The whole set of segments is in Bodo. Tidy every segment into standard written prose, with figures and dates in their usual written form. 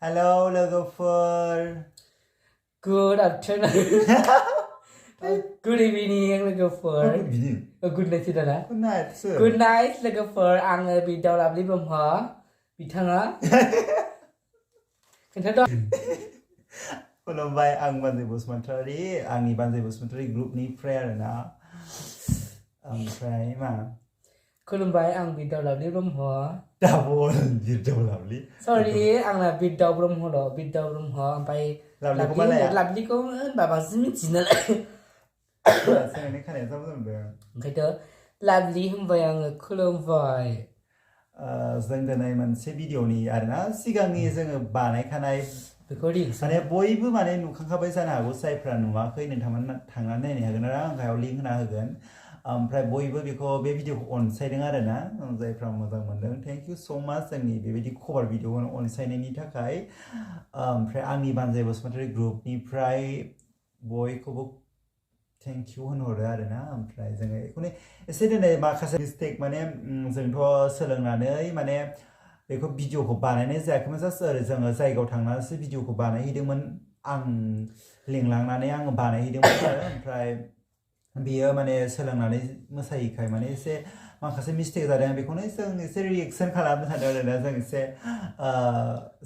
Hello logofer. Good afternoon. Good evening logofer. Good evening. Good night sudah lah. Good night sir. Good night logofer. Ang birdao labli brahma. Bitanga. Kenapa? खुलुमबाय आं बानजाय बसुमतारी आंनि बानजाय बसुमतारी ग्रुपनिफ्राय आरोना ओमफ्राय मा खुलुमबाय आं बिरदाव लाबलि ब्रह्म दाबल बिरदाव लाबलि सरि आंना बिरदाव ब्रह्मल' बिरदाव ब्रह्म ओमफ्राय लाबलिखौ मालाया लाबलिखौ होनबा बांसिन मिथियो नालाय सोंनायनि खानाया जा मोजां मोनदों ओंखायनोथ' लाबलि होनबाय आङो खुलुमबाय जों दिनै मोनसे भिडिअनि आरोना सिगांनि जोङो बानायखानाय माने बयबो माने नुखांखाबाय जानो हागौ जायफ्रा नुवाखै नोंथांमोना थांनानै नायनो हागोन आरो आं गाहायाव लिंक होना होगोन ओमफ्राय बयबो बेखौ बे भिडिअखौ अनसायदों आरोना जायफ्रा मोजां मोनदों थेंक इउ सो माच जोंनि बेबायदि कभार भिडिअखौ अनसायनायनि थाखाय ओमफ्राय आंनि बानजाय बसुमतारी ग्रुपनिफ्राय बयखौबो थेंक इउ होनहरो आरोना ओमफ्राय जोङो बेखौनो एसे दिनै माखासे मिस्टेक माने जोंथ' सोलोंनानै माने बेखौ भिडिअखौ बानायनाय जायाखैमोन जास्ट ओरै जोङो जायगायाव थांनानैसो भिडिअखौ बानायहैदोंमोन आं लिंलांनानै आङो बानायहैदोंमोन आरो ओमफ्राय बेयो माने सोलोंनानै मोसायैखाय माने एसे माखासे मिस्टेक जादों बेखौनो जों एसे रिएक्सन खालामनो सानदों आरोना जों एसे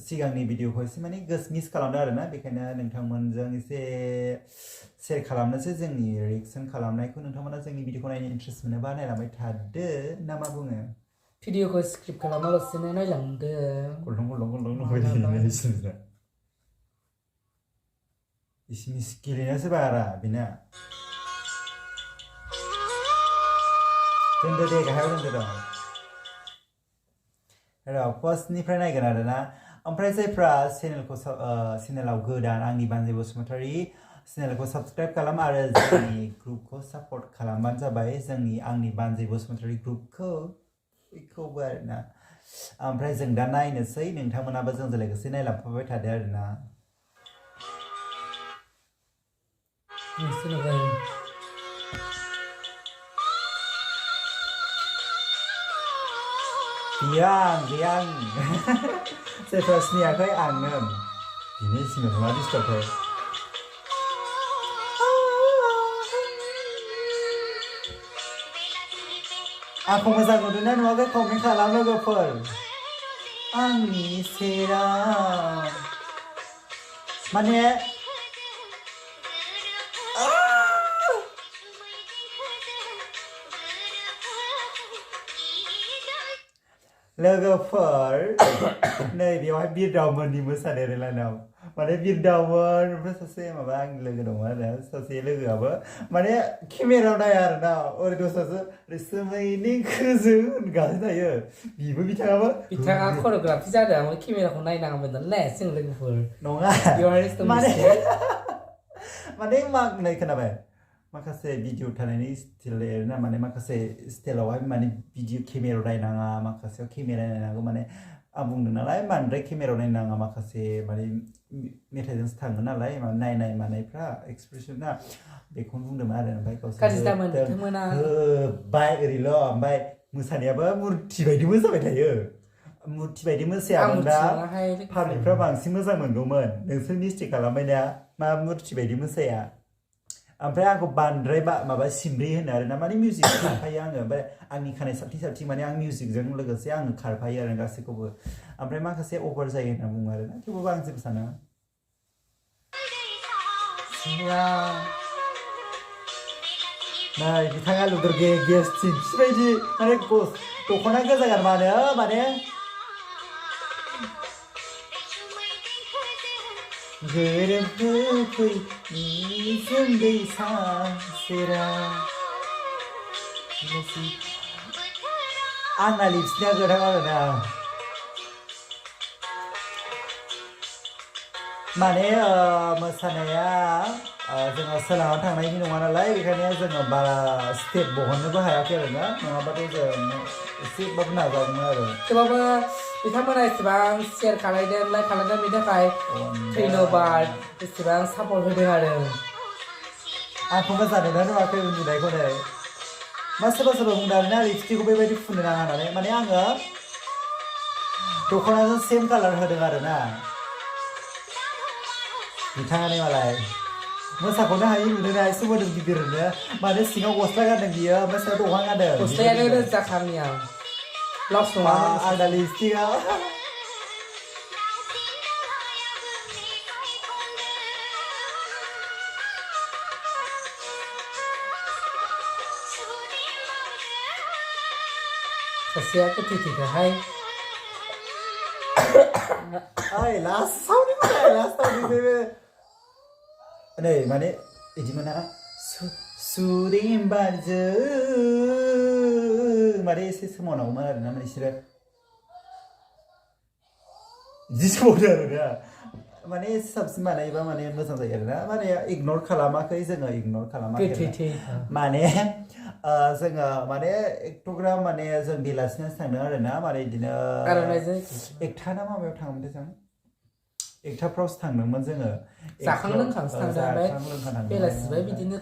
सिगांनि भिडिअखौ एसे माने मिस खालामदों आरोना बेखायनो नोंथांमोनजों एसे शेयार खालामनोसै जोंनि रिएक्सन खालामनायखौ नोंथांमोना जोंनि भिडिअखौ नायनो इन्ट्रेस्ट मोनोबा नायलांबाय थादो ना मा बुङो भिडिअखौ स्क्रिप्ट खालामालासिनो नायलांदो गलदं नुबाय थायो इसोरा इसिनि गेलेनायासो बारा बेना दोनदो दे गाहायाव दोनदो र' फार्स्टनिफ्राय नायगोन आरोना ओमफ्राय जायफ्रा चेनेलाव गोदान आंनि बानजाय बसुमतारी चेनेलखौ साबसक्राइब खालाम आरो जोंनि ग्रुपखौ सापर्ट खालामबानो जाबाय जोंनि आंनि बानजाय बसुमतारी ग्रुपखौ बेखौबो आरोना ओमफ्राय जों दा नायनोसै नोंथांमोनाबो जोंजों लोगोसे नायलांफाबाय थादो आरोना गैया जायफ्रा सिनायाखै आंनो बिनि सिङाव मा डिस्टार्बखाय आंखौ मोजां नुदोंना नुवाखै कमेन्ट खालाम लोगोफोर आंनि सेराव माने लोगोफोर नै बेवहाय बिरदावमोननि मोसानाय लाइनाव माने बिरदावमोन ओमफ्राय सासे माबा आंनि लोगो दङ आरो सासे लोगोआबो माने केमेरायाव नाया आरोना ओरै दस्रासो रैसुमैनि खोजों होनगासिनो थायो बिबो बिथाङा करिय'ग्राफि जादों ओमफ्राय केमेराखौ नायनाङामोन नालाय जों लोगोफोर नङा माने मा नै खोनाबाय माखासे भिडिअ थानायनि स्टाइल एरना माने माखासे स्टाइलावहाय माने भिडिअ केमेरायाव नायनाङा माखासेयाव केमेरा नायनांगौ माने आं बुंदों नालाय बांद्राय केमेरायाव नायनाङा माखासे माने मेथाइजोंसो थाङो नालाय नायनाय मानायफ्रा एक्सप्रेसना बेखौनो बुंदोंमोन आरो ओमफ्य बाय ओरैल' ओमफ्राय मोसानायाबो मुर्ति बायदि मोसाबाय थायो मुर्ति बायदि मोसायामोन दा पाब्लिकफ्रा बांसिन मोजां मोनगौमोन नोंसोर मिस्टेक खालामबाय ना मा मुर्ति बायदि मोसाया ओमफ्राय आंखौ बांद्राय माबा सिमब्रि होनो आरोना माने मिउजिकजों खारफायो आङो ओमफ्राय आंनि खानाय साबथिं माने आं मिउजिकजों लोगोसे आङो खारफायो आरो गासैखौबो ओमफ्राय माखासे अभार जायो होनना बुङो आरोना थेवबो आं जेबो साना नै बिथाङा लुदर गेस्टिक बायदि माने दख'ना गोजा गानबानो माने गोरोबनो फै दै सासेरा आंना लिपस्टिकआ गोथां आरोना माने मोसानाया जोङो सोलोंनानै थांनायनि नङा नालाय बेखायनो जोङो बारा स्टेप बहननोबो हायाखै आरोना नङाबाथ' जों एसेबाबो नाजागौमोन आरो थेवबाबो बिथांमोना एसेबां शेयार खालामदों लाइक खालामदों बेनि थाखाय धन्यबाद एसेबां सापर्ट होदों आरो आंखौ मोजां नुना नुवाखै उन्दुनायखौनो मा सोरबा सोरबा बुंदों आरोना लिपस्टिकखौ बेबायदि फुननो नाङा होननानै माने आङो दख'नाजों सेम कालार होदों आरोना बिथाङानो मालाय मोसाखौनो हायि नुदोंना एसे मोदोम गिदिरनो माने सिङाव गस्ला गानदों बियो ओमफ्राय सायाव दख'ना गानदों गस्लायानो रोजाखा आंनिया ब्लाउस नङामोन आंना लिपस्टिकआ सासेया गोथैथैखाहाय ओइ लास्टावनि बे नै माने बिदिमोन ना सुदेम बारजों माने एसे सोमावनांगौमोन आरोना माने बिसोरो बिदि सोमावदों आरोना माने साबसिन बानायोबा माने मोजां जायो आरोना माने इगनर खालामाखै जोङो इगनर खालामाखै माने जोङो माने एथ'ग्राम माने जों बेलासिनोसो थांदों आरोना माने बिदिनो एकथा ना माबायाव थाङोमोन जों एकथाफ्रावसो थांदोंमोन जोङो जाखां लोंखांसो थांदों बेलासिबाय बिदिनो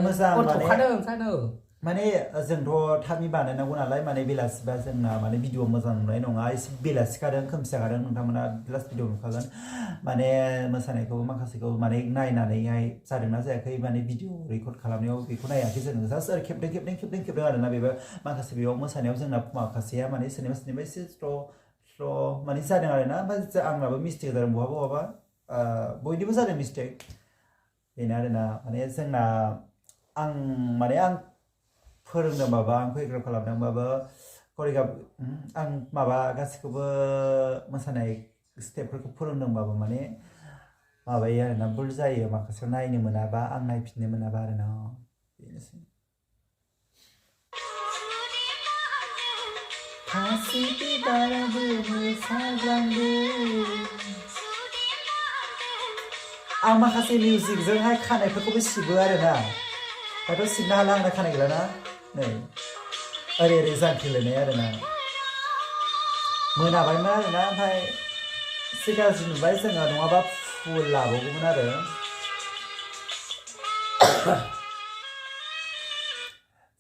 मोजां माने माने जोंथ' थाबि बानायनांगौ नालाय माने बेलासिबा जोंना माने भिडिअ मोजां नुनाय नङा एसे बेलासि खादों खोमसि खादों नोंथांमोना लास्ट भिडिअ नुखागोन माने मोसानायखौ माखासेखौ माने नायनानैहाय जादोंना जायाखै माने भिडिअ रेकर्ड खालामनायाव बेखौ नायाखै जोङो जास्ट ओरै खेबदों आरोना बेबो माखासे बेयाव मोसानायाव जोंना माखासेया माने सोरनिबा एसे स्ल' माने जादों आरोना ओमफ्राय आंनाबो मिस्टेक जादों बहाबा बयनिबो जादों मिस्टेक बेनो आरोना माने जोंना आं फोरोंदोंबाबो आं करिय'ग्राफ खालामदोंबाबो आं माबा गासिखौबो मोसानाय स्टेपफोरखौ फोरोंदोंबाबो माने माबायो आरोना भुल जायो माखासेयाव नायनो मोनाबा आं नायफिननो मोनाबा आरोना बेनोसै आं माखासे मिउजिकजोंहाय खानायफोरखौबो सिबो आरोना दाथ' सिबनो हाला आंना खानाय गैलाना नै ओरै जांख्रिलायनाय आरोना मोनाबायमोन आरोना ओमफ्राय एसे गाज्रि नुबाय जोङो नङाबा फुल लाबावगौमोन आरो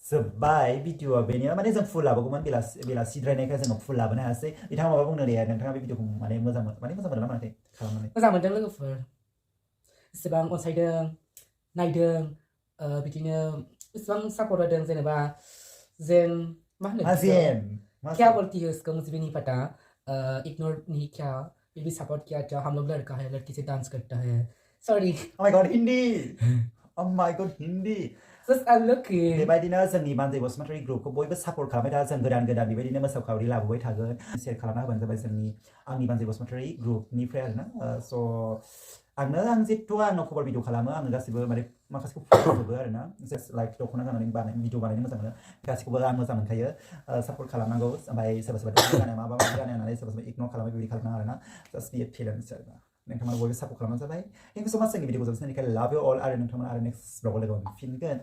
जोब्बाय भिडिअआ बेनिया माने जों फुल लाबोगौमोन बेलासिद्रायनायखाय जोङो फुल लाबोनो हायासै बिथाङा माबा बुंनो दे नोंथाङा बे भिडिअखौ माने मोजां मोनदों ना मोनाखै खालामनानै मोजां मोनदों लोगोफोर एसेबां अनसायदों नायदों बिदिनो एसेबां सापर्ट होदों जेनेबा जों मा होनो क्या बोलती है उसको मुझे भी नहीं पता इग्नोर नहीं किया फिर भी सपोर्ट किया जो हम लोग लड़का है लड़की से डांस करता है sorry oh my god Hindi just I'm looking बेबायदिनो जोंनि बानजाय बसुमतारी ग्रुपखौ बयबो सापर्ट खालामबाय था जों गोदान बेबायदिनो मोसाखावरि लाबोबाय थागोन शेयार खालामना होबानो जाबाय आंनि बानजाय बसुमतारी ग्रुपनिफ्राय आरोना स' आं जितु आंनाव कभार भिडिअ खालामो आङो गासिबो माने माखासेखौ फोरोंजोबो आरोना जास्ट लाइक दख'ना गाननानै भिडिअ बानायनो मोजां मोनो गासिखौबो आं मोजां मोनखायो सापर्ट खालामनांगौ ओमफ्राय सोरबा गानो माबा गानो होननानै सोरबा इगनर खालामो बेबायदि खालामनाङा आरोना जास्ट बियो टेलेन्ट आरोना नोंथांमोना बयबो सापर्ट खालामनानै जाबाय थेंक इउ स' माच जोंनि भिडिअखौ जों लाभ इउ अल आरो नोंथांमोना आरो नेक्स्ट ब्लगाव लोगो मोनफिनगोन